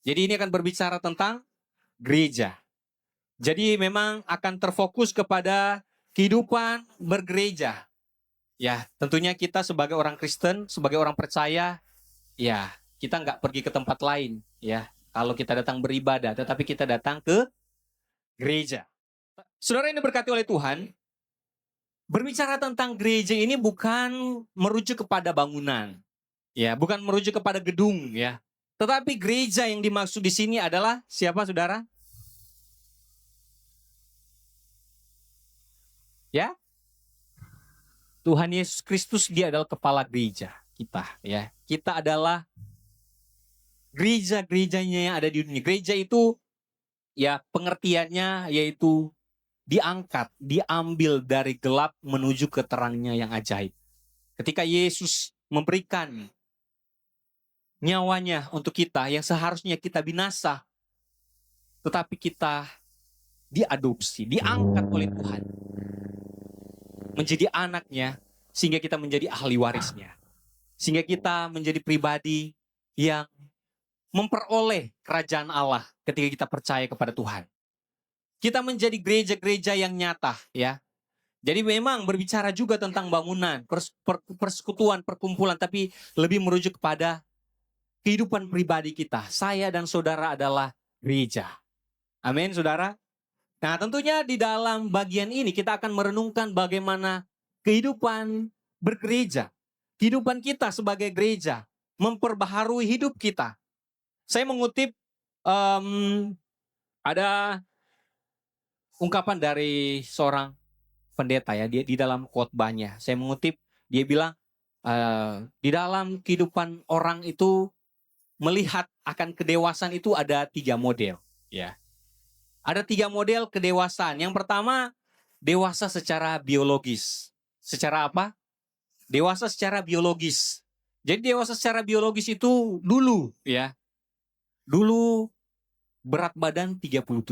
Jadi ini akan berbicara tentang gereja. Jadi memang akan terfokus kepada kehidupan bergereja. Ya, tentunya kita sebagai orang Kristen, sebagai orang percaya, ya kita nggak pergi ke tempat lain. Ya, kalau kita datang beribadah, tetapi kita datang ke gereja. Saudara ini diberkati oleh Tuhan, berbicara tentang gereja ini bukan merujuk kepada bangunan. Ya, bukan merujuk kepada gedung ya. Tetapi gereja yang dimaksud di sini adalah siapa saudara? Ya, Tuhan Yesus Kristus, dia adalah kepala gereja kita ya. Kita adalah gereja-gerejanya yang ada di dunia. Gereja itu ya pengertiannya yaitu diangkat, diambil dari gelap menuju ke terangnya yang ajaib. Ketika Yesus memberikan nyawanya untuk kita yang seharusnya kita binasa, tetapi kita diadopsi, diangkat oleh Tuhan menjadi anaknya, sehingga kita menjadi ahli warisnya. Sehingga kita menjadi pribadi yang memperoleh kerajaan Allah ketika kita percaya kepada Tuhan. Kita menjadi gereja-gereja yang nyata ya. Jadi memang berbicara juga tentang bangunan, persekutuan, perkumpulan, tapi lebih merujuk kepada kehidupan pribadi kita. Saya dan saudara adalah gereja. Amin saudara. Nah, tentunya di dalam bagian ini kita akan merenungkan bagaimana kehidupan bergereja. Kehidupan kita sebagai gereja memperbaharui hidup kita. Saya mengutip ada ungkapan dari seorang pendeta ya, dia di dalam khotbahnya. Saya mengutip, dia bilang di dalam kehidupan orang itu melihat akan kedewasaan itu ada 3 model ya. Ada 3 model kedewasaan. Yang pertama, dewasa secara biologis. Secara apa? Dewasa secara biologis. Jadi dewasa secara biologis itu dulu ya. Dulu berat badan 37.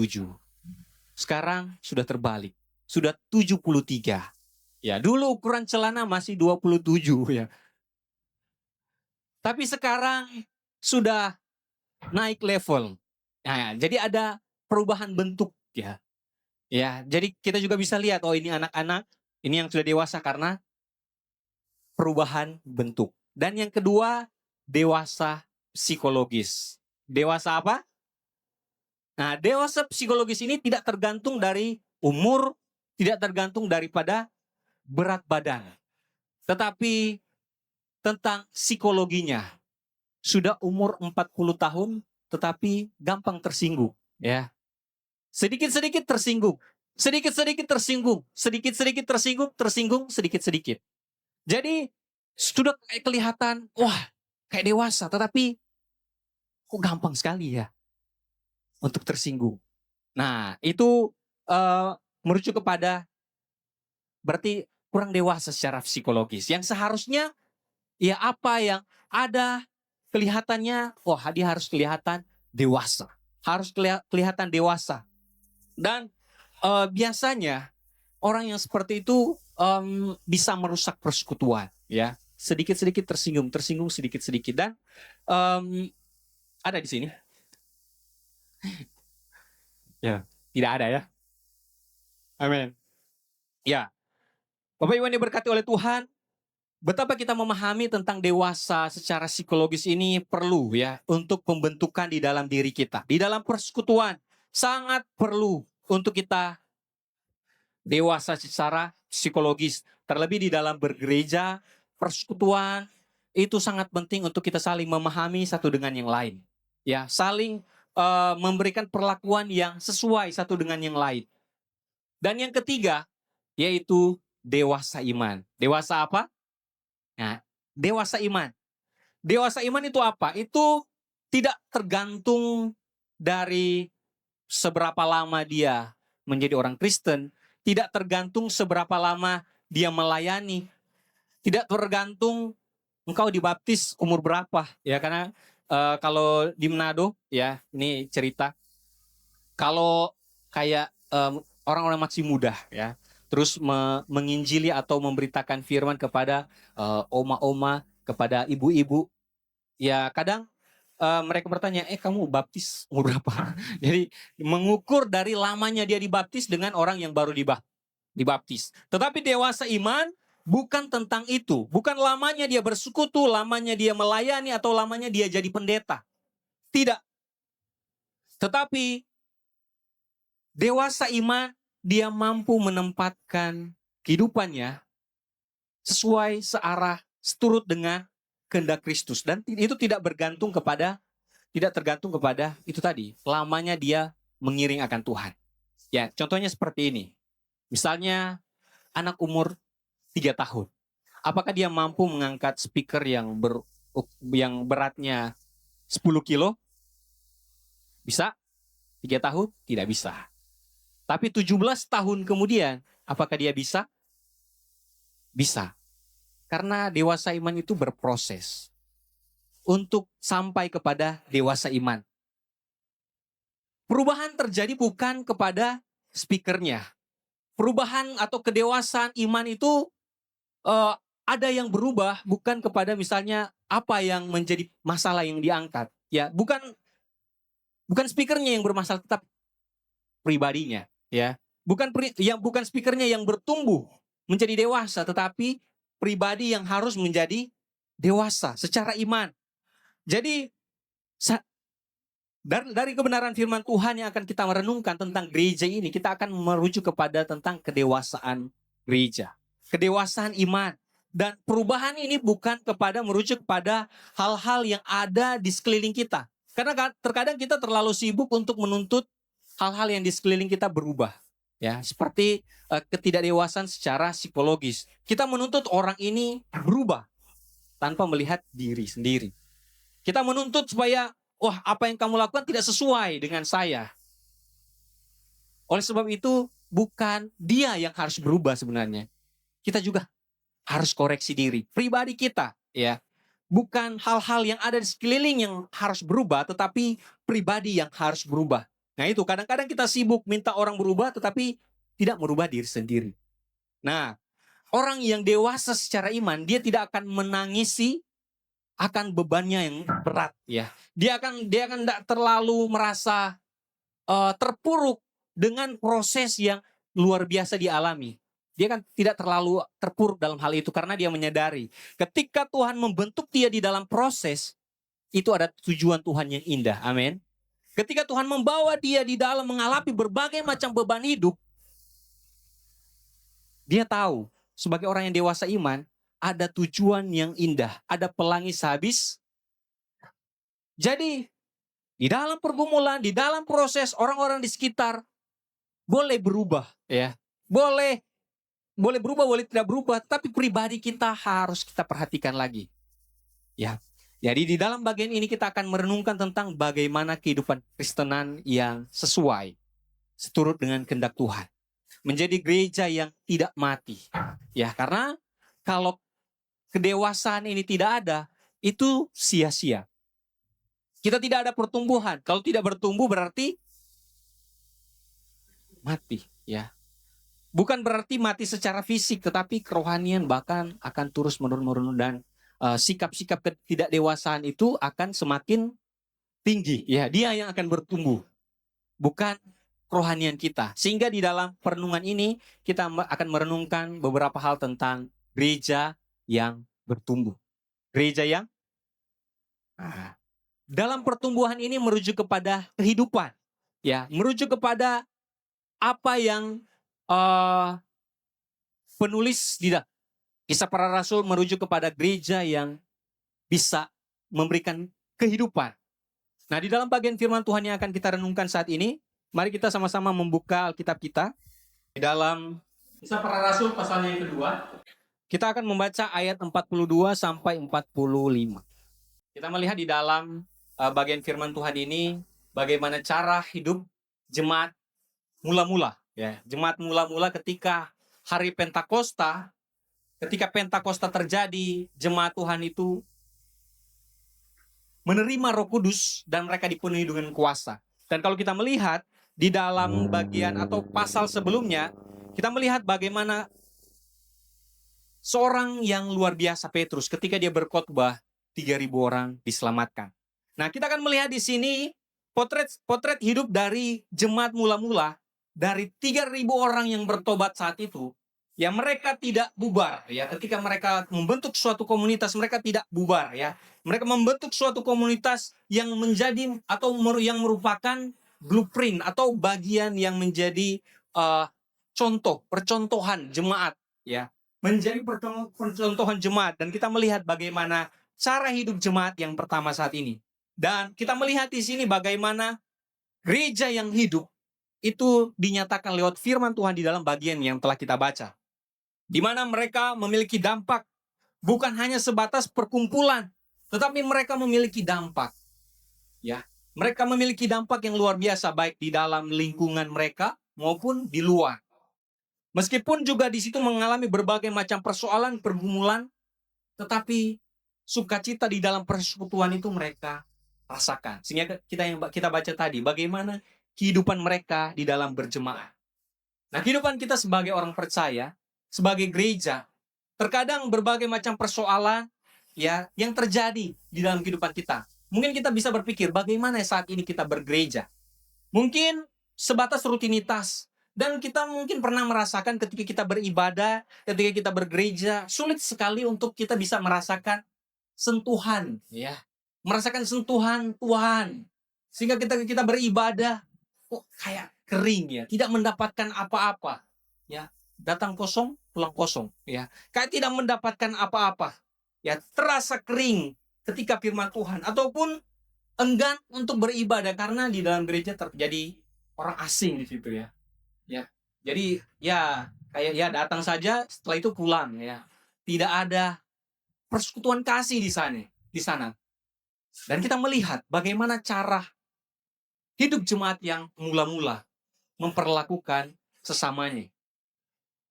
Sekarang sudah terbalik. Sudah 73. Ya, dulu ukuran celana masih 27 ya. Tapi sekarang sudah naik level. Nah, jadi ada perubahan bentuk ya. Ya, jadi kita juga bisa lihat, oh ini anak-anak, ini yang sudah dewasa karena perubahan bentuk. Dan yang kedua, dewasa psikologis. Dewasa apa? Nah, dewasa psikologis ini tidak tergantung dari umur, tidak tergantung daripada berat badan. Tetapi tentang psikologinya. Sudah umur 40 tahun, tetapi gampang tersinggung. Ya, sedikit-sedikit tersinggung. Sedikit-sedikit tersinggung. Sedikit-sedikit tersinggung, tersinggung sedikit-sedikit. Jadi sudah kelihatan, wah kayak dewasa. Tetapi kok gampang sekali ya untuk tersinggung. Nah itu merujuk kepada berarti kurang dewasa secara psikologis. Yang seharusnya ya apa yang ada kelihatannya, wah dia harus kelihatan dewasa. Harus kelihatan dewasa. Dan biasanya orang yang seperti itu bisa merusak persekutuan, ya. Sedikit-sedikit tersinggung, tersinggung sedikit-sedikit. Dan ada di sini. Ya, tidak ada ya. Amin. Ya, Bapak Ibu yang diberkati oleh Tuhan, betapa kita memahami tentang dewasa secara psikologis ini perlu ya untuk pembentukan di dalam diri kita. Di dalam persekutuan sangat perlu untuk kita dewasa secara psikologis. Terlebih di dalam bergereja, persekutuan itu sangat penting untuk kita saling memahami satu dengan yang lain. Ya, saling memberikan perlakuan yang sesuai satu dengan yang lain. Dan yang ketiga yaitu dewasa iman. Dewasa apa? Nah, dewasa iman. Dewasa iman itu apa? Itu tidak tergantung dari seberapa lama dia menjadi orang Kristen, tidak tergantung seberapa lama dia melayani, tidak tergantung engkau dibaptis umur berapa, ya karena kalau di Manado, ya ini cerita, kalau kayak orang-orang masih muda, ya terus menginjili atau memberitakan firman kepada oma-oma, kepada ibu-ibu, ya kadang mereka bertanya, kamu baptis umur berapa? Jadi mengukur dari lamanya dia dibaptis dengan orang yang baru dibaptis. Tetapi dewasa iman bukan tentang itu. Bukan lamanya dia bersekutu, lamanya dia melayani, atau lamanya dia jadi pendeta. Tidak. Tetapi dewasa iman, dia mampu menempatkan kehidupannya sesuai, searah, seturut dengan kehendak Kristus. Dan itu tidak tergantung kepada itu tadi. Lamanya dia mengiring akan Tuhan. Ya, contohnya seperti ini. Misalnya anak umur 3 tahun. Apakah dia mampu mengangkat speaker yang beratnya 10 kilo? Bisa? 3 tahun? Tidak bisa. Tapi 17 tahun kemudian, apakah dia bisa? Bisa. Karena dewasa iman itu berproses untuk sampai kepada dewasa iman. Perubahan terjadi bukan kepada speakernya. Perubahan atau kedewasaan iman itu ada yang berubah bukan kepada misalnya apa yang menjadi masalah yang diangkat. Ya, bukan speakernya yang bermasalah, tetap pribadinya. Ya, bukan speakernya yang bertumbuh menjadi dewasa, tetapi pribadi yang harus menjadi dewasa secara iman. Jadi dari kebenaran firman Tuhan yang akan kita merenungkan tentang gereja ini, kita akan merujuk kepada tentang kedewasaan gereja, kedewasaan iman. Dan perubahan ini bukan merujuk pada hal-hal yang ada di sekeliling kita. Karena terkadang kita terlalu sibuk untuk menuntut hal-hal yang di sekeliling kita berubah. Ya, seperti ketidakdewasaan secara psikologis. Kita menuntut orang ini berubah tanpa melihat diri sendiri. Kita menuntut supaya, apa yang kamu lakukan tidak sesuai dengan saya. Oleh sebab itu, bukan dia yang harus berubah sebenarnya. Kita juga harus koreksi diri. Pribadi kita, ya. Bukan hal-hal yang ada di sekeliling yang harus berubah, tetapi pribadi yang harus berubah. Nah itu, kadang-kadang kita sibuk minta orang berubah, tetapi tidak merubah diri sendiri. Nah, orang yang dewasa secara iman, dia tidak akan menangisi akan bebannya yang berat, ya. Dia akan tidak terlalu merasa terpuruk dengan proses yang luar biasa dialami. Dia kan tidak terlalu terpuruk dalam hal itu karena dia menyadari ketika Tuhan membentuk dia di dalam proses, itu ada tujuan Tuhan yang indah. Amin. Ketika Tuhan membawa dia di dalam mengalami berbagai macam beban hidup, dia tahu sebagai orang yang dewasa iman, ada tujuan yang indah, ada pelangi sehabis. Jadi di dalam pergumulan, di dalam proses, orang-orang di sekitar boleh berubah, ya. Boleh berubah, boleh tidak berubah, tapi pribadi kita harus kita perhatikan lagi. Ya. Jadi di dalam bagian ini kita akan merenungkan tentang bagaimana kehidupan Kristenan yang sesuai, seturut dengan kehendak Tuhan. Menjadi gereja yang tidak mati. Ya, karena kalau kedewasaan ini tidak ada, itu sia-sia. Kita tidak ada pertumbuhan. Kalau tidak bertumbuh berarti mati, ya. Bukan berarti mati secara fisik, tetapi kerohanian bahkan akan terus menurun dan sikap-sikap ketidakdewasaan itu akan semakin tinggi. Ya, dia yang akan bertumbuh, bukan kerohanian kita. Sehingga di dalam perenungan ini kita akan merenungkan beberapa hal tentang gereja yang bertumbuh. Gereja yang dalam pertumbuhan ini merujuk kepada kehidupan, ya, merujuk kepada apa yang penulis di Kisah Para Rasul merujuk kepada gereja yang bisa memberikan kehidupan. Nah, di dalam bagian firman Tuhan yang akan kita renungkan saat ini, mari kita sama-sama membuka Alkitab kita di dalam Kisah Para Rasul pasal yang kedua. Kita akan membaca ayat 42 sampai 45. Kita melihat di dalam bagian firman Tuhan ini bagaimana cara hidup jemaat mula-mula, ya. Jemaat mula-mula ketika hari Pentakosta, ketika Pentakosta terjadi, jemaat Tuhan itu menerima Roh Kudus dan mereka dipenuhi dengan kuasa. Dan kalau kita melihat di dalam bagian atau pasal sebelumnya, kita melihat bagaimana seorang yang luar biasa, Petrus, ketika dia berkhotbah, 3.000 orang diselamatkan. Nah, kita akan melihat di sini potret hidup dari jemaat mula-mula, dari 3.000 orang yang bertobat saat itu. Ya, mereka tidak bubar ya. Ketika mereka membentuk suatu komunitas, mereka tidak bubar ya. Mereka membentuk suatu komunitas yang menjadi atau yang merupakan blueprint atau bagian yang menjadi percontohan jemaat ya. Menjadi percontohan jemaat, dan kita melihat bagaimana cara hidup jemaat yang pertama saat ini. Dan kita melihat di sini bagaimana gereja yang hidup itu dinyatakan lewat firman Tuhan di dalam bagian yang telah kita baca. Di mana mereka memiliki dampak, bukan hanya sebatas perkumpulan, tetapi mereka memiliki dampak. Ya, mereka memiliki dampak yang luar biasa, baik di dalam lingkungan mereka maupun di luar. Meskipun juga di situ mengalami berbagai macam persoalan, pergumulan, tetapi sukacita di dalam persekutuan itu mereka rasakan. Sehingga kita baca tadi, bagaimana kehidupan mereka di dalam berjemaah. Nah, kehidupan kita sebagai orang percaya, sebagai gereja, terkadang berbagai macam persoalan ya yang terjadi di dalam kehidupan kita. Mungkin kita bisa berpikir, bagaimana saat ini kita bergereja? Mungkin sebatas rutinitas. Dan kita mungkin pernah merasakan ketika kita beribadah, ketika kita bergereja, sulit sekali untuk kita bisa merasakan sentuhan, ya, merasakan sentuhan Tuhan, sehingga kita beribadah kok kayak kering ya, tidak mendapatkan apa-apa, ya, datang kosong pulang kosong, ya, kayak tidak mendapatkan apa-apa, ya, terasa kering ketika firman Tuhan, ataupun enggan untuk beribadah karena di dalam gereja terjadi orang asing di situ ya, ya, jadi ya kayak ya datang saja setelah itu pulang ya, tidak ada persekutuan kasih di sana. Dan kita melihat bagaimana cara hidup jemaat yang mula-mula memperlakukan sesamanya.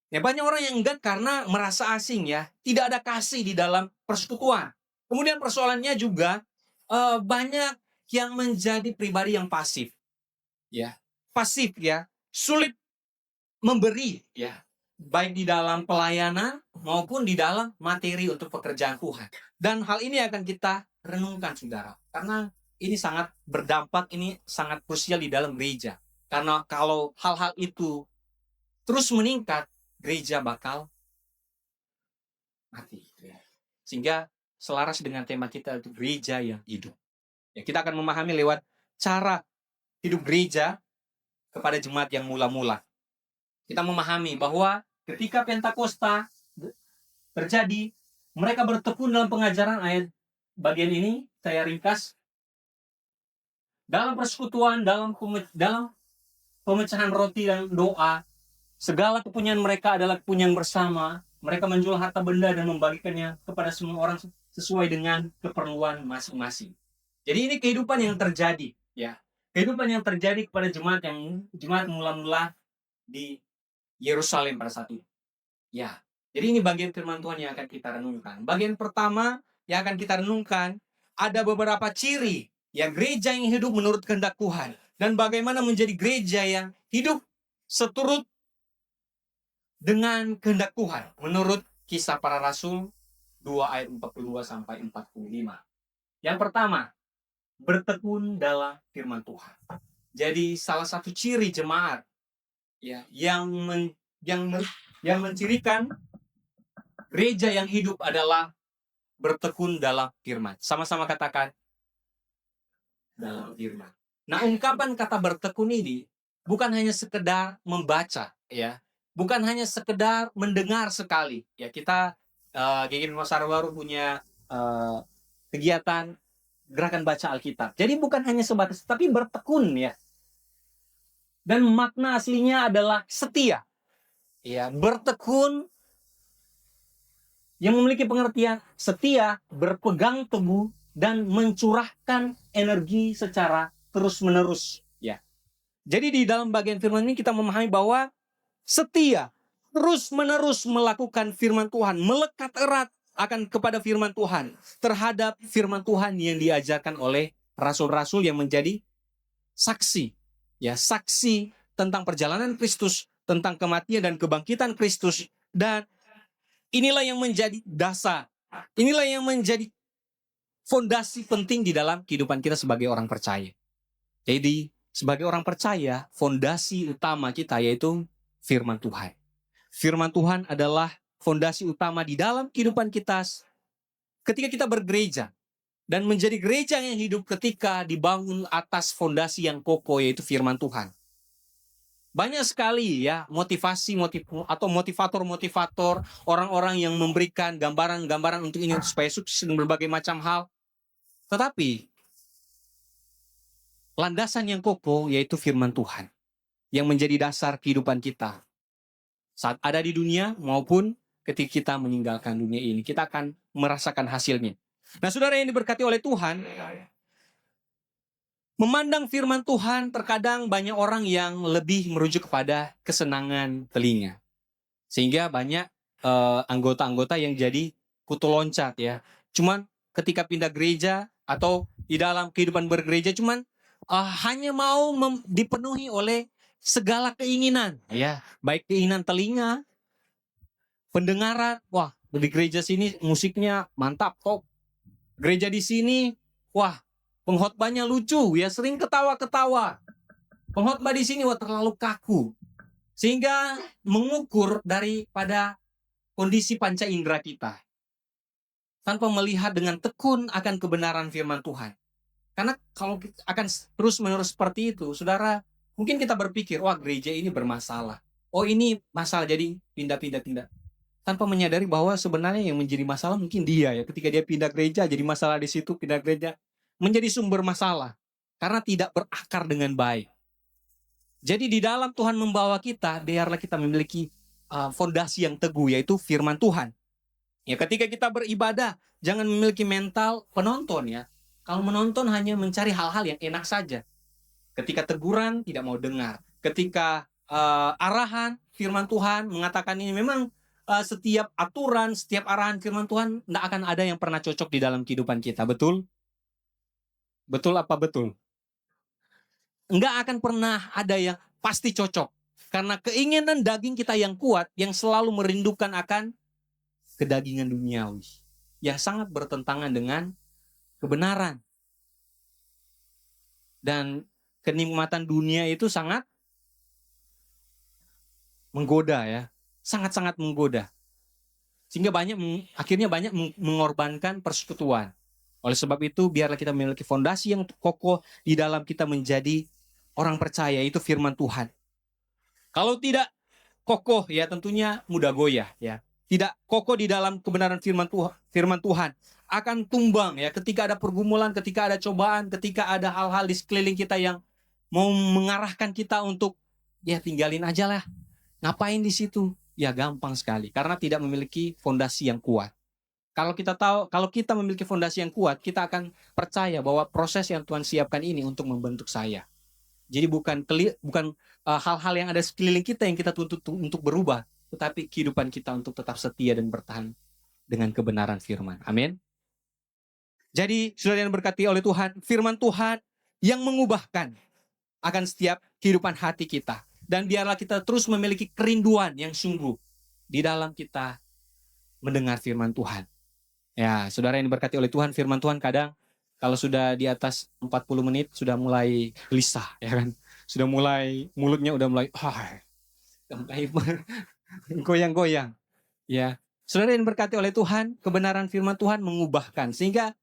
Ya, banyak orang yang enggan karena merasa asing ya, tidak ada kasih di dalam persekutuan. Kemudian persoalannya juga banyak yang menjadi pribadi yang pasif. Ya, pasif ya, sulit memberi ya, baik di dalam pelayanan maupun di dalam materi untuk pekerjaan Tuhan. Dan hal ini akan kita renungkan, saudara, karena ini sangat berdampak, ini sangat krusial di dalam gereja. Karena kalau hal-hal itu terus meningkat, gereja bakal mati. Sehingga selaras dengan tema kita itu gereja yang hidup. Ya, kita akan memahami lewat cara hidup gereja kepada jemaat yang mula-mula. Kita memahami bahwa ketika Pentakosta terjadi, mereka bertekun dalam pengajaran. Ayat bagian ini saya ringkas. Dalam persekutuan, dalam pemecahan roti dan doa, segala kepunyaan mereka adalah kepunyaan bersama. Mereka menjual harta benda dan membagikannya kepada semua orang sesuai dengan keperluan masing-masing. Jadi ini kehidupan yang terjadi, ya. Kehidupan yang terjadi kepada jemaat mula-mula di Yerusalem pada saat itu. Ya, jadi ini bagian firman Tuhan yang akan kita renungkan. Bagian pertama yang akan kita renungkan, ada beberapa ciri ya gereja yang hidup menurut kehendak Tuhan, dan bagaimana menjadi gereja yang hidup seturut dengan kehendak Tuhan menurut Kisah Para Rasul 2 ayat 42 sampai 45. Yang pertama, bertekun dalam firman Tuhan. Jadi salah satu ciri jemaat ya yang mencirikan gereja yang hidup adalah bertekun dalam firman. Sama-sama katakan dalam firman. Nah, ungkapan kata bertekun ini bukan hanya sekedar membaca ya, bukan hanya sekedar mendengar sekali ya. Kita GGI Nusantara Baru punya kegiatan gerakan baca Alkitab. Jadi bukan hanya sebatas, tapi bertekun ya. Dan makna aslinya adalah setia. Ya, bertekun yang memiliki pengertian setia, berpegang teguh, dan mencurahkan energi secara terus-menerus. Ya. Jadi di dalam bagian firman ini kita memahami bahwa setia, terus-menerus melakukan firman Tuhan, melekat erat akan kepada firman Tuhan, terhadap firman Tuhan yang diajarkan oleh rasul-rasul yang menjadi saksi. Ya, saksi tentang perjalanan Kristus, tentang kematian dan kebangkitan Kristus. Dan inilah yang menjadi dasar. Inilah yang menjadi fondasi penting di dalam kehidupan kita sebagai orang percaya. Jadi, sebagai orang percaya, fondasi utama kita yaitu firman Tuhan. Firman Tuhan adalah fondasi utama di dalam kehidupan kita ketika kita bergereja. Dan menjadi gereja yang hidup ketika dibangun atas fondasi yang kokoh, yaitu firman Tuhan. Banyak sekali ya atau motivator-motivator, orang-orang yang memberikan gambaran-gambaran untuk ini supaya sukses dan berbagai macam hal. Tetapi landasan yang kokoh yaitu firman Tuhan yang menjadi dasar kehidupan kita. Saat ada di dunia maupun ketika kita meninggalkan dunia ini, kita akan merasakan hasilnya. Nah, saudara yang diberkati oleh Tuhan, memandang firman Tuhan terkadang banyak orang yang lebih merujuk kepada kesenangan telinga. Sehingga banyak anggota-anggota yang jadi kutu loncat ya. Cuman ketika pindah gereja atau di dalam kehidupan bergereja cuman hanya mau dipenuhi oleh segala keinginan ya, baik keinginan telinga, pendengaran, wah di gereja sini musiknya mantap, top. Gereja di sini, wah pengkhotbahnya lucu ya, sering ketawa-ketawa. Pengkhotbah di sini wah terlalu kaku. Sehingga mengukur daripada kondisi panca indera kita. Tanpa melihat dengan tekun akan kebenaran firman Tuhan. Karena kalau akan terus-menerus seperti itu, saudara, mungkin kita berpikir, wah gereja ini bermasalah. Oh ini masalah, jadi pindah-pindah. Tanpa menyadari bahwa sebenarnya yang menjadi masalah mungkin dia ya. Ketika dia pindah gereja, jadi masalah di situ, pindah gereja. Menjadi sumber masalah. Karena tidak berakar dengan baik. Jadi di dalam Tuhan membawa kita, biarlah kita memiliki fondasi yang teguh, yaitu firman Tuhan. Ya, ketika kita beribadah, jangan memiliki mental penonton ya. Kalau menonton hanya mencari hal-hal yang enak saja. Ketika teguran, tidak mau dengar. Ketika arahan firman Tuhan mengatakan ini, memang setiap aturan, setiap arahan firman Tuhan tidak akan ada yang pernah cocok di dalam kehidupan kita. Betul? Betul apa betul? Enggak akan pernah ada yang pasti cocok. Karena keinginan daging kita yang kuat, yang selalu merindukan akan kedagingan duniawi. Yang sangat bertentangan dengan kebenaran. Dan kenikmatan dunia itu sangat menggoda ya. Sangat-sangat menggoda. Sehingga akhirnya banyak mengorbankan persekutuan. Oleh sebab itu, biarlah kita memiliki fondasi yang kokoh di dalam kita menjadi orang percaya, itu firman Tuhan. Kalau tidak kokoh ya tentunya mudah goyah ya. Tidak kokoh di dalam kebenaran firman Tuhan akan tumbang ya ketika ada pergumulan, ketika ada cobaan, ketika ada hal-hal di sekeliling kita yang mau mengarahkan kita untuk ya tinggalin aja lah. Ngapain di situ? Ya gampang sekali karena tidak memiliki fondasi yang kuat. Kalau kita memiliki fondasi yang kuat, kita akan percaya bahwa proses yang Tuhan siapkan ini untuk membentuk saya. Jadi bukan hal-hal yang ada sekeliling kita yang kita tuntut untuk berubah, tetapi kehidupan kita untuk tetap setia dan bertahan dengan kebenaran firman. Amin. Jadi saudara yang berkati oleh Tuhan, firman Tuhan yang mengubahkan akan setiap kehidupan hati kita. Dan biarlah kita terus memiliki kerinduan yang sungguh di dalam kita mendengar firman Tuhan. Ya, saudara yang diberkati oleh Tuhan, firman Tuhan kadang kalau sudah di atas 40 menit sudah mulai gelisah, ya kan? Sudah mulai, mulutnya udah mulai goyang-goyang. Ya, saudara yang diberkati oleh Tuhan, kebenaran firman Tuhan mengubahkan. Sehingga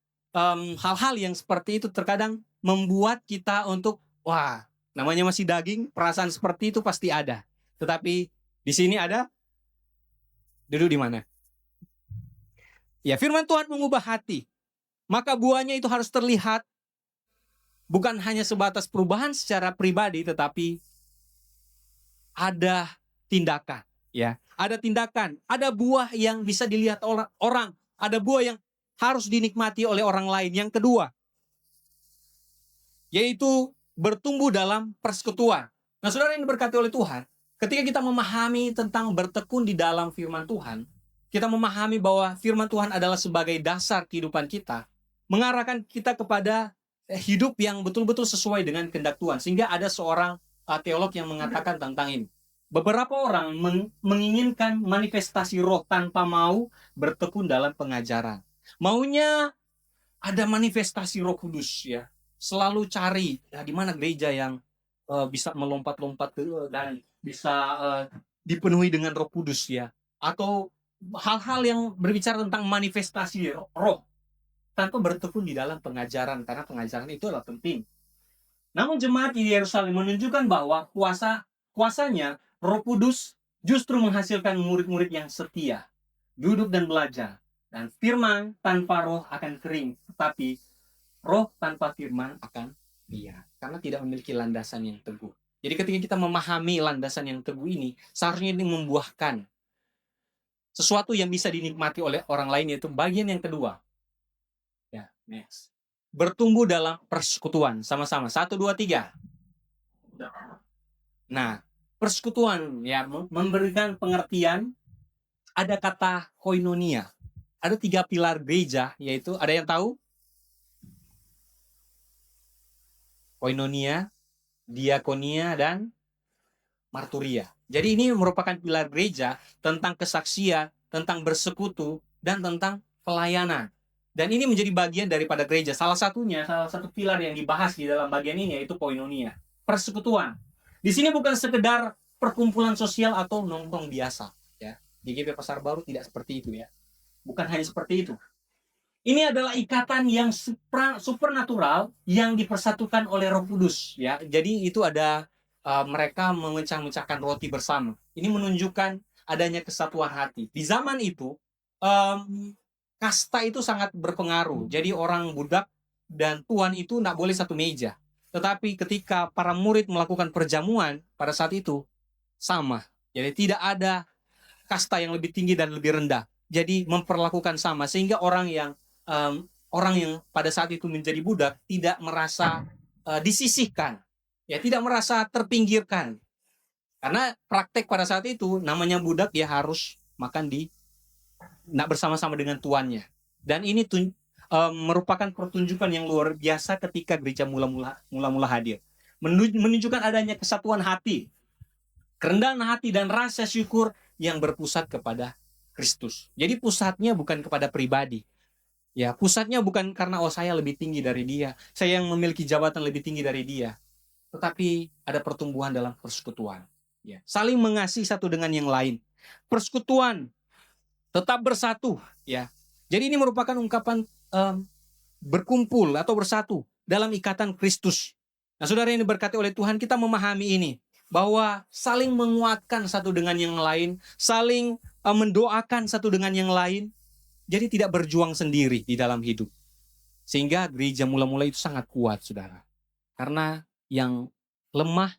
hal-hal yang seperti itu terkadang membuat kita untuk, wah, namanya masih daging, perasaan seperti itu pasti ada. Tetapi di sini ada, duduk di mana? Ya, firman Tuhan mengubah hati. Maka buahnya itu harus terlihat bukan hanya sebatas perubahan secara pribadi, tetapi ada tindakan. Ya, ada tindakan, ada buah yang bisa dilihat orang, ada buah yang harus dinikmati oleh orang lain. Yang kedua, yaitu bertumbuh dalam persekutuan. Nah, saudara yang diberkati oleh Tuhan, ketika kita memahami tentang bertekun di dalam firman Tuhan, kita memahami bahwa firman Tuhan adalah sebagai dasar kehidupan kita, mengarahkan kita kepada hidup yang betul-betul sesuai dengan kehendak Tuhan. Sehingga ada seorang teolog yang mengatakan tentang ini. Beberapa orang menginginkan manifestasi roh tanpa mau bertekun dalam pengajaran. Maunya ada manifestasi Roh Kudus ya. Selalu cari ya di mana gereja yang bisa melompat-lompat dan bisa dipenuhi dengan Roh Kudus ya. Atau hal-hal yang berbicara tentang manifestasi roh tanpa bertekun di dalam pengajaran, karena pengajaran itu adalah penting. Namun jemaat di Yerusalem menunjukkan bahwa kuasanya Roh Kudus justru menghasilkan murid-murid yang setia, duduk dan belajar. Dan firman tanpa roh akan kering, tetapi roh tanpa firman akan liar, karena tidak memiliki landasan yang teguh. Jadi ketika kita memahami landasan yang teguh ini, seharusnya ini membuahkan sesuatu yang bisa dinikmati oleh orang lain, yaitu bagian yang kedua. Ya, next. Bertumbuh dalam persekutuan. Sama-sama. 1, 2, 3. Nah, persekutuan ya memberikan pengertian, ada kata koinonia. Ada 3 pilar gereja, yaitu ada yang tahu? Koinonia, diakonia, dan marturia. Jadi ini merupakan pilar gereja tentang kesaksian, tentang bersekutu, dan tentang pelayanan. Dan ini menjadi bagian daripada gereja. Salah satu pilar yang dibahas di dalam bagian ini yaitu koinonia, persekutuan. Di sini bukan sekedar perkumpulan sosial atau nongkrong biasa. Ya, GGP Pasar Baru tidak seperti itu ya. Bukan hanya seperti itu. Ini adalah ikatan yang supernatural yang dipersatukan oleh Roh Kudus ya. Jadi itu ada mereka memecah-mecahkan roti bersama. Ini menunjukkan adanya kesatuan hati. Di zaman itu kasta itu sangat berpengaruh. Jadi orang budak dan tuan itu tidak boleh satu meja. Tetapi ketika para murid melakukan perjamuan pada saat itu sama. Jadi tidak ada kasta yang lebih tinggi dan lebih rendah. Jadi memperlakukan sama sehingga orang yang pada saat itu menjadi budak tidak merasa disisihkan, ya, tidak merasa terpinggirkan. Karena praktek pada saat itu namanya budak ya harus makan nak bersama-sama dengan tuannya. Dan ini merupakan pertunjukan yang luar biasa ketika gereja mula-mula hadir. Menunjukkan adanya kesatuan hati, kerendahan hati, dan rasa syukur yang berpusat kepada Kristus. Jadi pusatnya bukan kepada pribadi. Ya, pusatnya bukan karena saya lebih tinggi dari dia, saya yang memiliki jabatan lebih tinggi dari dia. Tetapi ada pertumbuhan dalam persekutuan. Ya, saling mengasihi satu dengan yang lain. Persekutuan tetap bersatu, ya. Jadi ini merupakan ungkapan berkumpul atau bersatu dalam ikatan Kristus. Nah, saudara yang diberkati oleh Tuhan, kita memahami ini bahwa saling menguatkan satu dengan yang lain, saling mendoakan satu dengan yang lain. Jadi tidak berjuang sendiri di dalam hidup. Sehingga gereja mula-mula itu sangat kuat, saudara. Karena yang lemah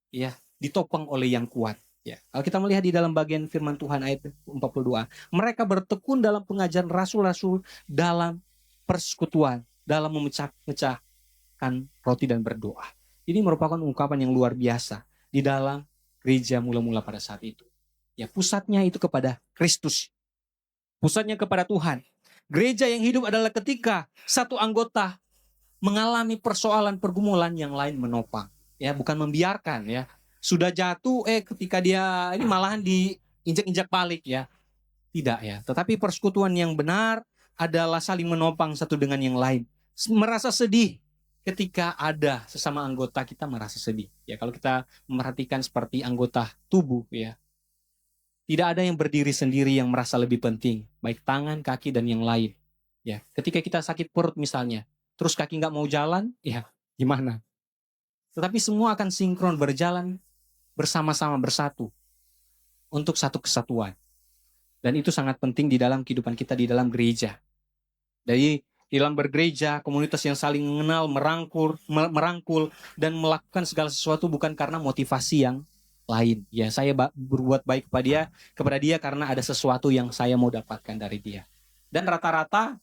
ya ditopang oleh yang kuat. Ya. Kalau kita melihat di dalam bagian firman Tuhan ayat 42, mereka bertekun dalam pengajaran rasul-rasul, dalam persekutuan, dalam memecah-mecahkan roti dan berdoa. Ini merupakan ungkapan yang luar biasa di dalam gereja mula-mula pada saat itu. Ya, pusatnya itu kepada Kristus. Pusatnya kepada Tuhan. Gereja yang hidup adalah ketika satu anggota mengalami persoalan pergumulan, yang lain menopang. Ya, bukan membiarkan ya. Sudah jatuh ketika dia ini malahan diinjak-injak balik ya. Tidak ya. Tetapi persekutuan yang benar adalah saling menopang satu dengan yang lain. Merasa sedih ketika ada sesama anggota kita merasa sedih. Ya, kalau kita memperhatikan seperti anggota tubuh ya. Tidak ada yang berdiri sendiri yang merasa lebih penting, baik tangan, kaki, dan yang lain. Ya, ketika kita sakit perut misalnya, terus kaki nggak mau jalan, ya gimana? Tetapi semua akan sinkron berjalan bersama-sama bersatu untuk satu kesatuan. Dan itu sangat penting di dalam kehidupan kita di dalam gereja. Dari dalam bergereja, komunitas yang saling mengenal, merangkul, dan melakukan segala sesuatu bukan karena motivasi yang lain. Ya, saya berbuat baik kepada dia karena ada sesuatu yang saya mau dapatkan dari dia. Dan rata-rata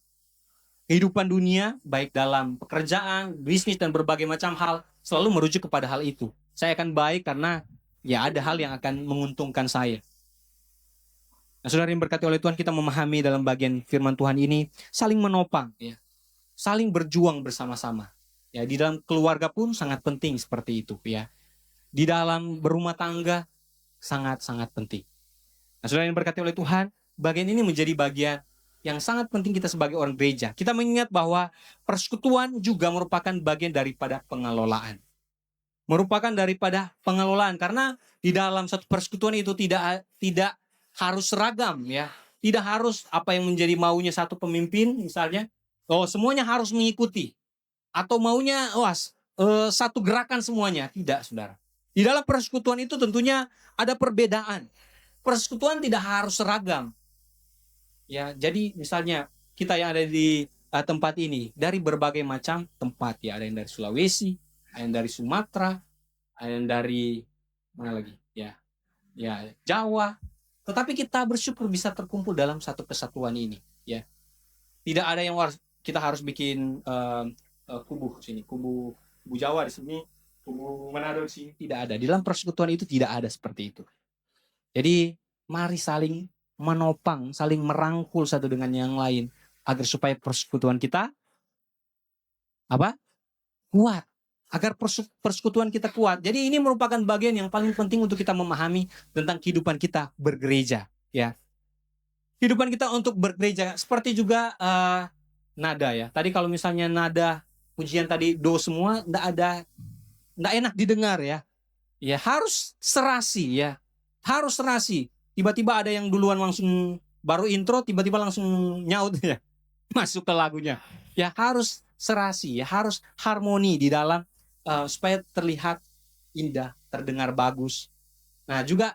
kehidupan dunia, baik dalam pekerjaan, bisnis, dan berbagai macam hal, selalu merujuk kepada hal itu. Saya akan baik karena ya ada hal yang akan menguntungkan saya. Nah, saudara yang berkati oleh Tuhan, kita memahami dalam bagian firman Tuhan ini, saling menopang, ya, saling berjuang bersama-sama. Ya, di dalam keluarga pun sangat penting seperti itu, ya. Di dalam berumah tangga sangat-sangat penting. Nah, saudara yang berkati oleh Tuhan, bagian ini menjadi bagian yang sangat penting kita sebagai orang gereja. Kita mengingat bahwa persekutuan juga merupakan bagian daripada pengelolaan. Merupakan daripada pengelolaan, karena di dalam satu persekutuan itu tidak harus seragam ya. Tidak harus apa yang menjadi maunya satu pemimpin misalnya, semuanya harus mengikuti. Atau maunya satu gerakan semuanya. Tidak, saudara. Di dalam persekutuan itu tentunya ada perbedaan. Persekutuan tidak harus seragam. Ya, jadi misalnya kita yang ada di tempat ini dari berbagai macam tempat ya, ada yang dari Sulawesi, ada yang dari Sumatera, ada yang dari mana lagi? Ya, Jawa. Tetapi kita bersyukur bisa terkumpul dalam satu kesatuan ini, ya. Tidak ada yang kita harus bikin kubu sini, kubu Jawa di sini, kubu Manado di sini, tidak ada. Di dalam persekutuan itu tidak ada seperti itu. Jadi mari saling menopang, saling merangkul satu dengan yang lain agar supaya persekutuan kita kuat, agar persekutuan kita kuat. Jadi ini merupakan bagian yang paling penting untuk kita memahami tentang kehidupan kita bergereja, ya. Kehidupan kita untuk bergereja seperti juga nada ya. Tadi kalau misalnya nada pujian tadi do semua, enggak enak didengar ya. Ya harus serasi ya. Harus serasi. Tiba-tiba ada yang duluan langsung baru intro, tiba-tiba langsung nyaut ya. Masuk ke lagunya. Ya harus serasi, ya harus harmoni di dalam supaya terlihat indah, terdengar bagus. Nah juga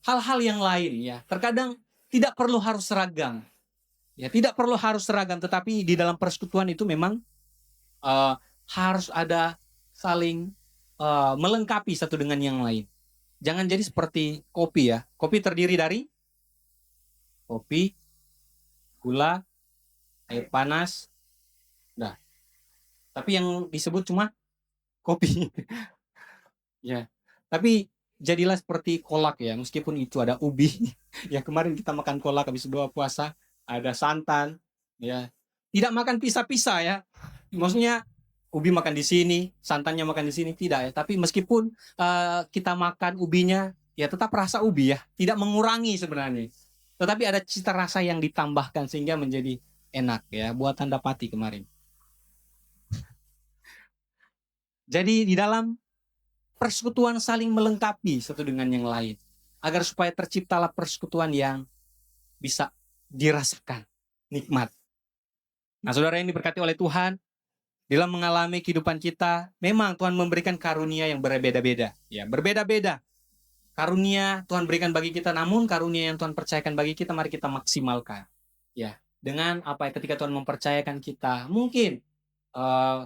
hal-hal yang lain ya. Terkadang tidak perlu harus seragam. Ya tidak perlu harus seragam, tetapi di dalam persekutuan itu memang harus ada saling melengkapi satu dengan yang lain. Jangan jadi seperti kopi ya. Kopi terdiri dari kopi, gula, air panas. Nah, tapi yang disebut cuma kopi. Ya. Tapi jadilah seperti kolak ya, meskipun itu ada ubi. Ya kemarin kita makan kolak habis doa puasa, ada santan ya. Tidak makan pisah-pisah ya. Maksudnya ubi makan di sini, santannya makan di sini, tidak ya. Tapi meskipun kita makan ubinya, ya tetap rasa ubi ya, tidak mengurangi sebenarnya. Tetapi ada cita rasa yang ditambahkan sehingga menjadi enak ya. Buatan dapati kemarin. Jadi di dalam persekutuan saling melengkapi satu dengan yang lain, agar supaya terciptalah persekutuan yang bisa dirasakan nikmat. Nah, saudara yang diberkati oleh Tuhan, dalam mengalami kehidupan kita, memang Tuhan memberikan karunia yang berbeda-beda. Ya, berbeda-beda. Karunia Tuhan berikan bagi kita, namun karunia yang Tuhan percayakan bagi kita, mari kita maksimalkan. Ya, dengan ketika Tuhan mempercayakan kita, mungkin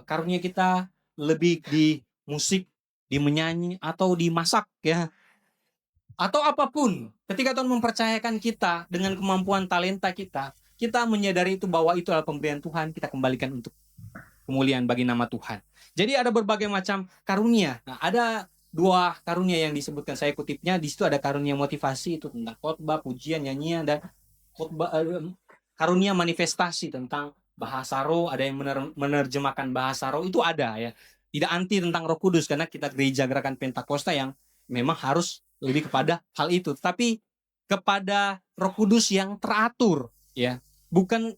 karunia kita lebih di musik, di menyanyi, atau di masak, ya. Atau apapun, ketika Tuhan mempercayakan kita dengan kemampuan talenta kita menyadari itu bahwa itu adalah pemberian Tuhan, kita kembalikan untuk kemuliaan bagi nama Tuhan. Jadi ada berbagai macam karunia. Nah, ada 2 karunia yang disebutkan, saya kutipnya di situ ada karunia motivasi, itu tentang khotbah, pujian, nyanyian, dan karunia manifestasi tentang bahasa roh, ada yang menerjemahkan bahasa roh, itu ada ya. Tidak anti tentang Roh Kudus, karena kita gereja Gerakan Pentakosta yang memang harus lebih kepada hal itu, tapi kepada Roh Kudus yang teratur ya. Bukan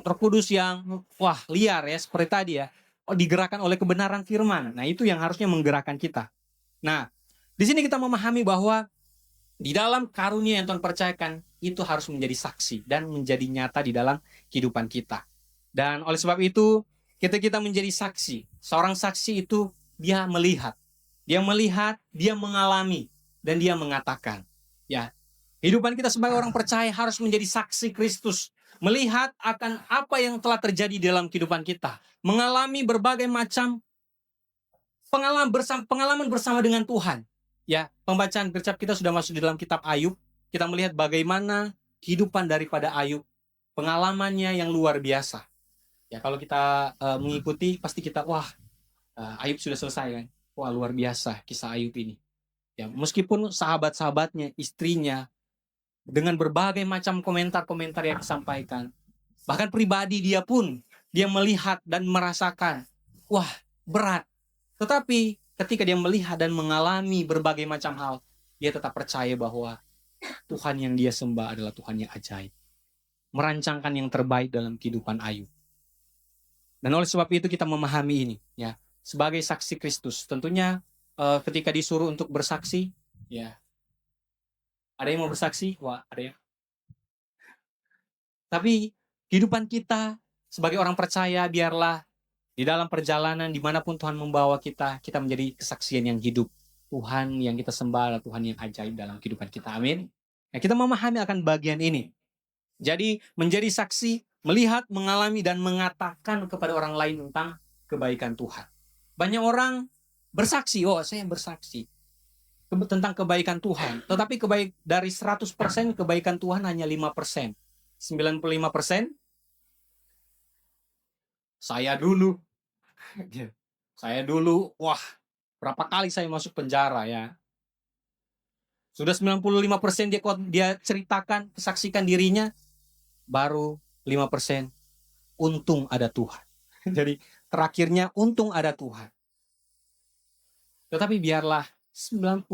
Roh Kudus yang liar ya seperti tadi ya. Digerakkan oleh kebenaran firman. Nah, itu yang harusnya menggerakkan kita. Nah, di sini kita memahami bahwa di dalam karunia yang Tuhan percayakan itu harus menjadi saksi dan menjadi nyata di dalam kehidupan kita. Dan oleh sebab itu, kita menjadi saksi. Seorang saksi itu dia melihat, dia mengalami, dan dia mengatakan. Ya, kehidupan kita sebagai orang percaya harus menjadi saksi Kristus. Melihat akan apa yang telah terjadi dalam kehidupan kita. Mengalami berbagai macam pengalaman bersama dengan Tuhan. Ya, pembacaan Alkitab kita sudah masuk di dalam kitab Ayub. Kita melihat bagaimana kehidupan daripada Ayub. Pengalamannya yang luar biasa. Ya, kalau kita mengikuti, pasti kita, Ayub sudah selesai kan. Wah, luar biasa kisah Ayub ini. Ya, meskipun sahabat-sahabatnya, istrinya, dengan berbagai macam komentar-komentar yang disampaikan. Bahkan pribadi dia pun, dia melihat dan merasakan, berat. Tetapi ketika dia melihat dan mengalami berbagai macam hal, dia tetap percaya bahwa Tuhan yang dia sembah adalah Tuhan yang ajaib. merancangkan yang terbaik dalam kehidupan Ayub. Dan oleh sebab itu kita memahami ini, ya, sebagai saksi Kristus. Tentunya ketika disuruh untuk bersaksi, ya, ada yang mau bersaksi, wah, ada yang. Tapi kehidupan kita sebagai orang percaya, biarlah di dalam perjalanan dimanapun Tuhan membawa kita, kita menjadi kesaksian yang hidup. Tuhan yang kita sembah adalah Tuhan yang ajaib dalam kehidupan kita. Amin. Nah, kita memahami akan bagian ini. Jadi menjadi saksi, melihat, mengalami, dan mengatakan kepada orang lain tentang kebaikan Tuhan. Banyak orang bersaksi, oh saya bersaksi tentang kebaikan Tuhan. Tetapi dari 100% kebaikan Tuhan hanya 5%. 95% saya dulu. Saya dulu, wah, berapa kali saya masuk penjara ya. Sudah 95% dia ceritakan, saksikan dirinya, baru 5% untung ada Tuhan. Jadi terakhirnya untung ada Tuhan. Tetapi biarlah 95%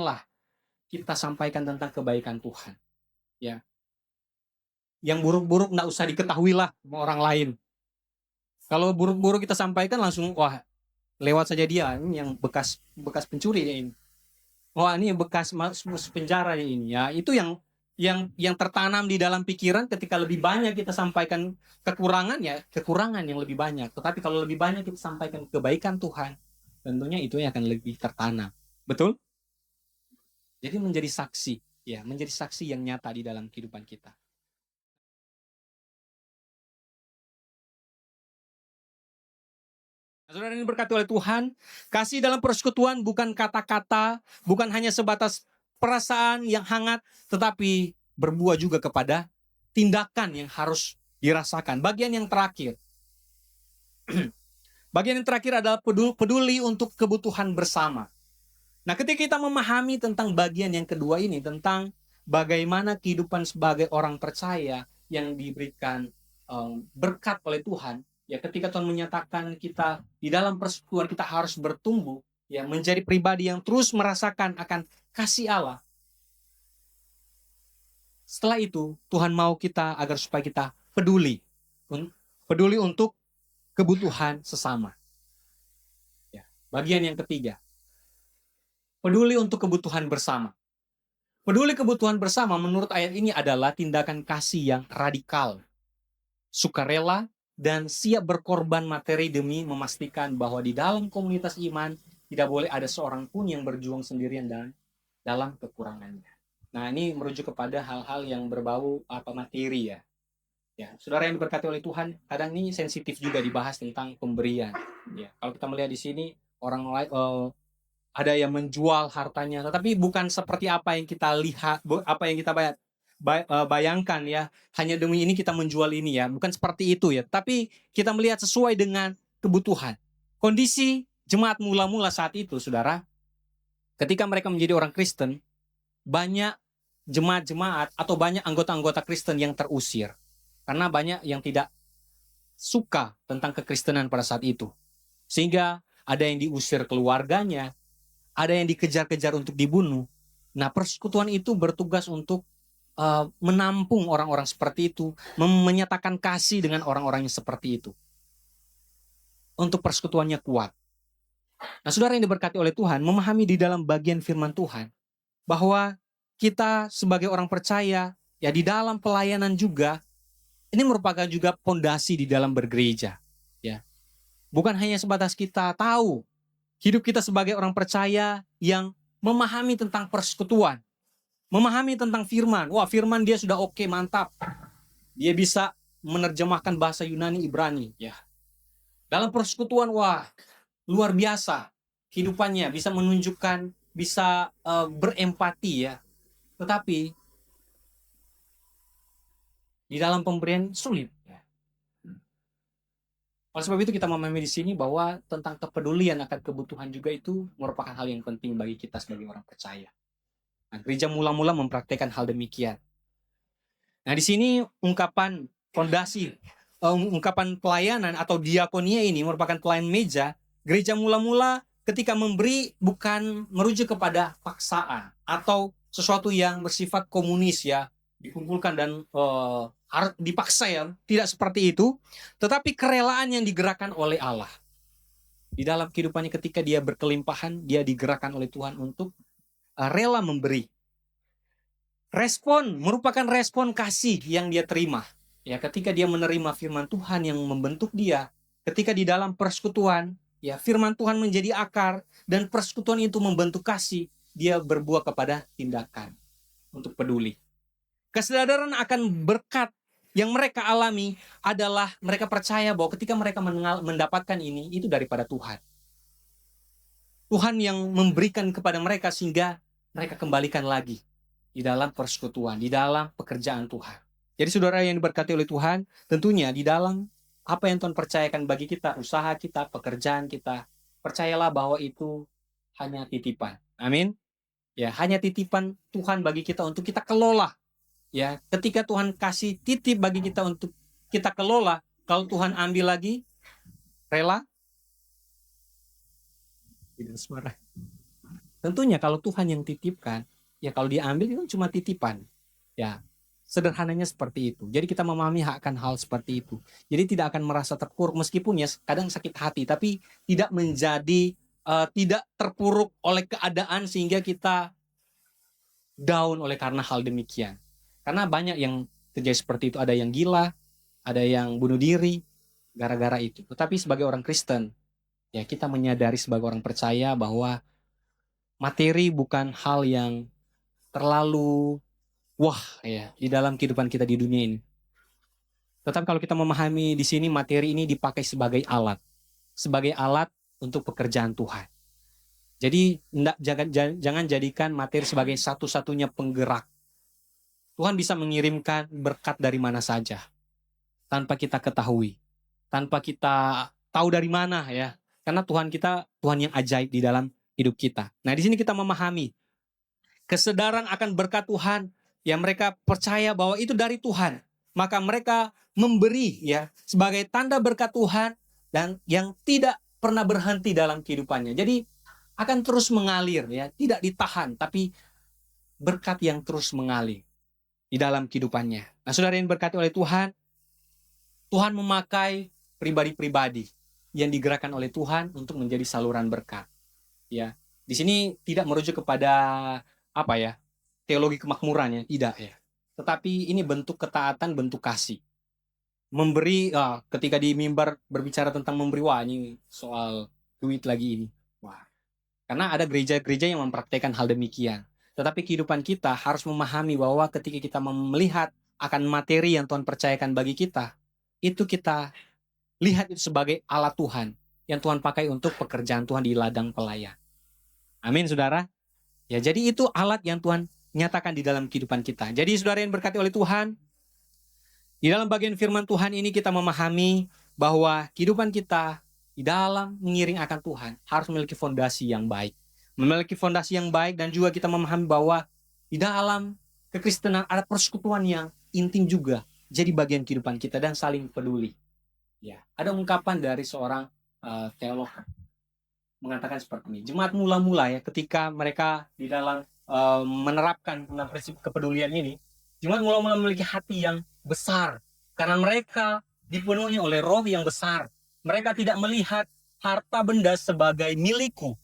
lah kita sampaikan tentang kebaikan Tuhan. Ya. Yang buruk-buruk enggak usah diketahui lah sama orang lain. Kalau buruk-buruk kita sampaikan langsung, wah, lewat saja dia, ini yang bekas pencuri ya ini. Wah, ini bekas masuk penjara ya ini ya. Itu yang tertanam di dalam pikiran. Ketika lebih banyak kita sampaikan kekurangan, ya kekurangan yang lebih banyak. Tetapi kalau lebih banyak kita sampaikan kebaikan Tuhan, tentunya itu yang akan lebih tertanam. Betul? Jadi menjadi saksi, ya, menjadi saksi yang nyata di dalam kehidupan kita. Saudara ini berkati oleh Tuhan, kasih dalam persekutuan bukan kata-kata, bukan hanya sebatas perasaan yang hangat, tetapi berbuah juga kepada tindakan yang harus dirasakan. Bagian yang terakhir. Bagian yang terakhir adalah peduli untuk kebutuhan bersama. Nah, ketika kita memahami tentang bagian yang kedua ini, tentang bagaimana kehidupan sebagai orang percaya yang diberikan berkat oleh Tuhan, ya, ketika Tuhan menyatakan kita di dalam persekutuan kita harus bertumbuh, ya, menjadi pribadi yang terus merasakan akan kasih Allah. Setelah itu Tuhan mau kita agar supaya kita peduli untuk kebutuhan sesama. Ya, bagian yang ketiga, peduli untuk kebutuhan bersama. Peduli kebutuhan bersama menurut ayat ini adalah tindakan kasih yang radikal, sukarela, dan siap berkorban materi demi memastikan bahwa di dalam komunitas iman tidak boleh ada seorang pun yang berjuang sendirian dan dalam kekurangannya. Nah, ini merujuk kepada hal-hal yang berbau materi ya. Ya, saudara yang diberkati oleh Tuhan, kadang ini sensitif juga dibahas tentang pemberian. Ya, kalau kita melihat di sini orang lain ada yang menjual hartanya, tetapi bukan seperti apa yang kita lihat, apa yang kita bayangkan ya, hanya demi ini kita menjual ini ya, bukan seperti itu ya, tapi kita melihat sesuai dengan kebutuhan. Kondisi jemaat mula-mula saat itu, saudara, ketika mereka menjadi orang Kristen, banyak jemaat-jemaat atau banyak anggota-anggota Kristen yang terusir, karena banyak yang tidak suka tentang kekristenan pada saat itu, sehingga ada yang diusir keluarganya, ada yang dikejar-kejar untuk dibunuh. Nah, persekutuan itu bertugas untuk menampung orang-orang seperti itu, menyatakan kasih dengan orang-orang yang seperti itu, untuk persekutuannya kuat. Nah, saudara yang diberkati oleh Tuhan, memahami di dalam bagian firman Tuhan bahwa kita sebagai orang percaya, ya, di dalam pelayanan juga, ini merupakan juga pondasi di dalam bergereja, ya. Bukan hanya sebatas kita tahu hidup kita sebagai orang percaya yang memahami tentang persekutuan, memahami tentang firman. Wah, firman dia sudah oke, mantap. Dia bisa menerjemahkan bahasa Yunani, Ibrani, ya. Dalam persekutuan, wah, luar biasa. Kehidupannya bisa menunjukkan, bisa berempati ya. Tetapi di dalam pemberian sulit. Ya. Oleh sebab itu kita memahami di sini bahwa tentang kepedulian akan kebutuhan juga itu merupakan hal yang penting bagi kita sebagai orang percaya. Nah, gereja mula-mula mempraktikkan hal demikian. Nah, di sini ungkapan fondasi, ungkapan pelayanan atau diakonia ini merupakan pelayan meja. Gereja mula-mula ketika memberi bukan merujuk kepada paksaan atau sesuatu yang bersifat komunis ya, dikumpulkan dan harus dipaksa ya, tidak seperti itu. Tetapi kerelaan yang digerakkan oleh Allah. Di dalam kehidupannya ketika dia berkelimpahan, dia digerakkan oleh Tuhan untuk rela memberi. Respon merupakan respon kasih yang dia terima. Ya, ketika dia menerima firman Tuhan yang membentuk dia, ketika di dalam persekutuan, ya firman Tuhan menjadi akar dan persekutuan itu membentuk kasih, dia berbuah kepada tindakan untuk peduli. Kesadaran akan berkat yang mereka alami adalah mereka percaya bahwa ketika mereka mendapatkan ini, itu daripada Tuhan. Tuhan yang memberikan kepada mereka sehingga mereka kembalikan lagi di dalam persekutuan, di dalam pekerjaan Tuhan. Jadi saudara yang diberkati oleh Tuhan, tentunya di dalam apa yang Tuhan percayakan bagi kita, usaha kita, pekerjaan kita, percayalah bahwa itu hanya titipan. Amin. Ya, hanya titipan Tuhan bagi kita untuk kita kelola. Ya, ketika Tuhan kasih titip bagi kita untuk kita kelola, kalau Tuhan ambil lagi, rela? Tidak semarah. Tentunya kalau Tuhan yang titipkan, ya kalau diambil itu cuma titipan. Ya, sederhananya seperti itu. Jadi kita memahami akan hal seperti itu. Jadi tidak akan merasa terpuruk meskipun ya kadang sakit hati, tapi tidak menjadi tidak terpuruk oleh keadaan sehingga kita down oleh karena hal demikian. Karena banyak yang terjadi seperti itu. Ada yang gila, ada yang bunuh diri gara-gara itu. Tetapi sebagai orang Kristen, ya kita menyadari sebagai orang percaya bahwa materi bukan hal yang terlalu wah ya di dalam kehidupan kita di dunia ini. Tetapi kalau kita memahami di sini materi ini dipakai sebagai alat untuk pekerjaan Tuhan. Jadi jangan jadikan materi sebagai satu-satunya penggerak. Tuhan bisa mengirimkan berkat dari mana saja tanpa kita ketahui, tanpa kita tahu dari mana ya. Karena Tuhan kita Tuhan yang ajaib di dalam hidup kita. Nah, di sini kita memahami kesadaran akan berkat Tuhan yang mereka percaya bahwa itu dari Tuhan. Maka mereka memberi ya sebagai tanda berkat Tuhan dan yang tidak pernah berhenti dalam kehidupannya. Jadi akan terus mengalir ya, tidak ditahan tapi berkat yang terus mengalir di dalam kehidupannya. Nah, saudara yang berkati oleh Tuhan, Tuhan memakai pribadi-pribadi yang digerakkan oleh Tuhan untuk menjadi saluran berkat. Ya, di sini tidak merujuk kepada apa ya, teologi kemakmurannya, tidak ya. Tetapi ini bentuk ketaatan, bentuk kasih. Memberi, ketika di mimbar berbicara tentang memberi, wah ini soal duit lagi ini. Wah, karena ada gereja-gereja yang mempraktikkan hal demikian. Tetapi kehidupan kita harus memahami bahwa ketika kita melihat akan materi yang Tuhan percayakan bagi kita, itu kita lihat itu sebagai alat Tuhan yang Tuhan pakai untuk pekerjaan Tuhan di ladang pelayan. Amin, saudara. Ya, jadi itu alat yang Tuhan nyatakan di dalam kehidupan kita. Jadi saudara yang berkati oleh Tuhan, di dalam bagian firman Tuhan ini kita memahami bahwa kehidupan kita di dalam mengiring akan Tuhan harus memiliki fondasi yang baik. Memiliki fondasi yang baik dan juga kita memahami bahwa di dalam kekristenan ada persekutuan yang intim juga jadi bagian kehidupan kita dan saling peduli. Ya, ada ungkapan dari seorang teolog mengatakan seperti ini. Jemaat mula-mula ya ketika mereka di dalam menerapkan tentang prinsip kepedulian ini, jemaat mula-mula memiliki hati yang besar karena mereka dipenuhi oleh roh yang besar. Mereka tidak melihat harta benda sebagai milikku,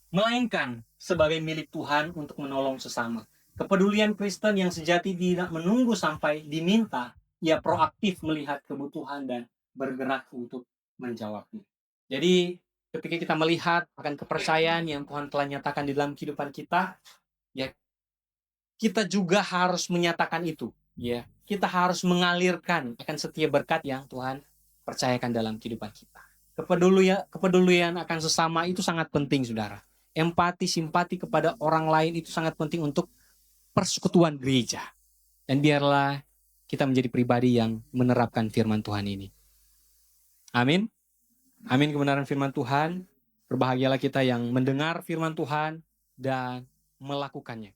melainkan sebagai milik Tuhan untuk menolong sesama. Kepedulian Kristen yang sejati tidak menunggu sampai diminta, ia proaktif melihat kebutuhan dan bergerak untuk menjawabnya. Jadi ketika kita melihat akan kepercayaan yang Tuhan telah nyatakan di dalam kehidupan kita, ya kita juga harus menyatakan itu. Ya, kita harus mengalirkan akan setiap berkat yang Tuhan percayakan dalam kehidupan kita. Kepedulian akan sesama itu sangat penting, saudara. Empati, simpati kepada orang lain itu sangat penting untuk persekutuan gereja. Dan biarlah kita menjadi pribadi yang menerapkan firman Tuhan ini. Amin. Amin kebenaran firman Tuhan. Berbahagialah kita yang mendengar firman Tuhan dan melakukannya.